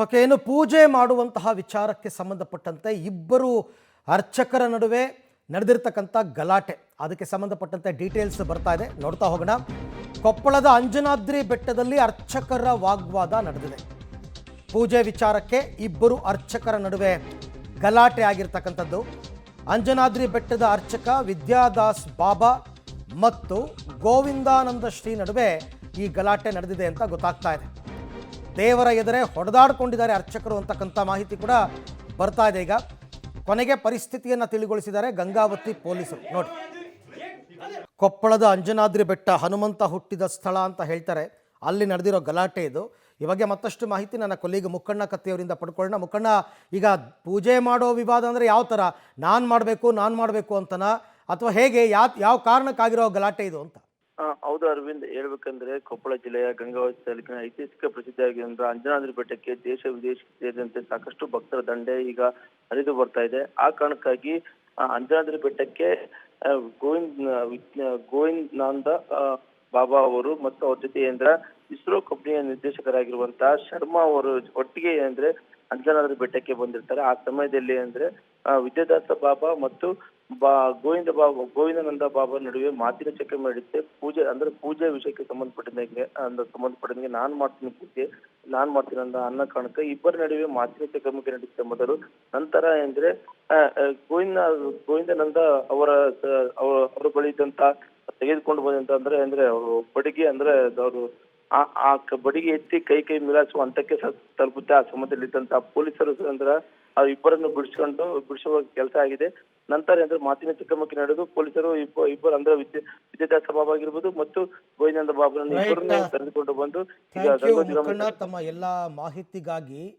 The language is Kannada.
ಓಕೆ, ಇನ್ನು ಪೂಜೆ ಮಾಡುವಂತಹ ವಿಚಾರಕ್ಕೆ ಸಂಬಂಧಪಟ್ಟಂತೆ ಇಬ್ಬರು ಅರ್ಚಕರ ನಡುವೆ ನಡೆದಿರ್ತಕ್ಕಂಥ ಗಲಾಟೆ, ಅದಕ್ಕೆ ಸಂಬಂಧಪಟ್ಟಂತೆ ಡೀಟೇಲ್ಸ್ ಬರ್ತಾ ಇದೆ, ನೋಡ್ತಾ ಹೋಗೋಣ. ಕೊಪ್ಪಳದ ಅಂಜನಾದ್ರಿ ಬೆಟ್ಟದಲ್ಲಿ ಅರ್ಚಕರ ವಾಗ್ವಾದ ನಡೆದಿದೆ. ಪೂಜೆ ವಿಚಾರಕ್ಕೆ ಇಬ್ಬರು ಅರ್ಚಕರ ನಡುವೆ ಗಲಾಟೆ ಆಗಿರ್ತಕ್ಕಂಥದ್ದು. ಅಂಜನಾದ್ರಿ ಬೆಟ್ಟದ ಅರ್ಚಕ ವಿದ್ಯಾದಾಸ್ ಬಾಬಾ ಮತ್ತು ಗೋವಿಂದಾನಂದ ಶ್ರೀ ನಡುವೆ ಈ ಗಲಾಟೆ ನಡೆದಿದೆ ಅಂತ ಗೊತ್ತಾಗ್ತಾ ಇದೆ. ದೇವರ ಎದುರೇ ಹೊಡೆದಾಡಿಕೊಂಡಿದ್ದಾರೆ ಅರ್ಚಕರು ಅಂತಕ್ಕಂಥ ಮಾಹಿತಿ ಕೂಡ ಬರ್ತಾ ಇದೆ. ಈಗ ಕೊನೆಗೆ ಪರಿಸ್ಥಿತಿಯನ್ನು ತಿಳಿಗೊಳಿಸಿದ್ದಾರೆ ಗಂಗಾವತಿ ಪೊಲೀಸರು. ನೋಡಿ, ಕೊಪ್ಪಳದ ಅಂಜನಾದ್ರಿ ಬೆಟ್ಟ ಹನುಮಂತ ಹುಟ್ಟಿದ ಸ್ಥಳ ಅಂತ ಹೇಳ್ತಾರೆ, ಅಲ್ಲಿ ನಡೆದಿರೋ ಗಲಾಟೆ ಇದು. ಇವಾಗ ಮತ್ತಷ್ಟು ಮಾಹಿತಿ ನನ್ನ ಕೊಲ್ಲಿಗ ಮುಕ್ಕಣ್ಣ ಕತ್ತಿಯವರಿಂದ ಪಡ್ಕೊಳ್ಳೋಣ. ಮುಕ್ಕಣ್ಣ, ಈಗ ಪೂಜೆ ಮಾಡೋ ವಿವಾದ ಅಂದರೆ ಯಾವ ಥರ, ನಾನು ಮಾಡಬೇಕು ಅಂತನಾ ಅಥವಾ ಹೇಗೆ, ಯಾವ ಕಾರಣಕ್ಕಾಗಿರೋ ಗಲಾಟೆ ಇದು ಅಂತ? ಹೌದು ಅರವಿಂದ್, ಹೇಳ್ಬೇಕಂದ್ರೆ ಕೊಪ್ಪಳ ಜಿಲ್ಲೆಯ ಗಂಗಾವತಿ ತಾಲೂಕಿನ ಐತಿಹಾಸಿಕ ಪ್ರಸಿದ್ಧಿಯಾಗಿರುವ ಅಂಜನಾದ್ರಿ ಬೆಟ್ಟಕ್ಕೆ ದೇಶ ವಿದೇಶ ಸೇರಿದಂತೆ ಸಾಕಷ್ಟು ಭಕ್ತರ ದಂಡೆ ಈಗ ಹರಿದು ಬರ್ತಾ ಇದೆ. ಆ ಕಾರಣಕ್ಕಾಗಿ ಅಂಜನಾದ್ರಿ ಬೆಟ್ಟಕ್ಕೆ ಗೋವಿಂದಾನಂದ ಬಾಬಾ ಅವರು ಮತ್ತು ಅವ್ರ ಜೊತೆ ಇಸ್ರೋ ಕಂಪನಿಯ ನಿರ್ದೇಶಕರಾಗಿರುವಂತಹ ಶರ್ಮಾ ಅವರು ಒಟ್ಟಿಗೆ ಅಂಜನಾದ್ರಿ ಬೆಟ್ಟಕ್ಕೆ ಬಂದಿರ್ತಾರೆ. ಆ ಸಮಯದಲ್ಲಿ ವಿದ್ಯಾದಾಸ ಬಾಬಾ ಮತ್ತು ಗೋವಿಂದಾನಂದ ಬಾಬಾ ನಡುವೆ ಮಾತಿನ ಚಕಮಕಿ ನಡೆಯುತ್ತೆ. ಪೂಜೆ ವಿಷಯಕ್ಕೆ ಸಂಬಂಧಪಟ್ಟಂಗೆ ನಾನ್ ಮಾಡ್ತೀನಿ ಅಂತ ಅನ್ನೋ ಕಾರಣಕ್ಕೆ ಇಬ್ಬರ ನಡುವೆ ಮಾತಿನ ಚಕಮಕಿ ನಡೆಯುತ್ತೆ ಮೊದಲು. ನಂತರ ಗೋವಿಂದಾನಂದ ಅವರ ಬಳಿ ಇದ್ದಂತ ತೆಗೆದುಕೊಂಡು ಬಂದಂತ ಅವರು ಬಡಿಗೆ ಅವರು ಆ ಬಡಿಗೆ ಎತ್ತಿ ಕೈ ಮಿಲಾಯಿಸುವ ಹಂತಕ್ಕೆ ತಲುಪುತ್ತೆ. ಆ ಸಮಯದಲ್ಲಿ ಇದ್ದಂತ ಪೊಲೀಸರು ಇಬ್ಬರನ್ನು ಬಿಡಿಸುವ ಕೆಲಸ ಆಗಿದೆ. ನಂತರ ಮಾತಿನ ಚಕಮಕಿ ನಡೆದು ಪೊಲೀಸರು ಇಬ್ಬರು ವಿದ್ಯಾದಾಸ ಬಾಬಾ ಆಗಿರ್ಬೋದು ಮತ್ತು ಗೋವಿಂದಾನಂದ ಬಾಬಾರನ್ನು ಇಬ್ಬರನ್ನು ಕರೆದುಕೊಂಡು ಬಂದು ತಮ್ಮ ಎಲ್ಲ ಮಾಹಿತಿಗಾಗಿ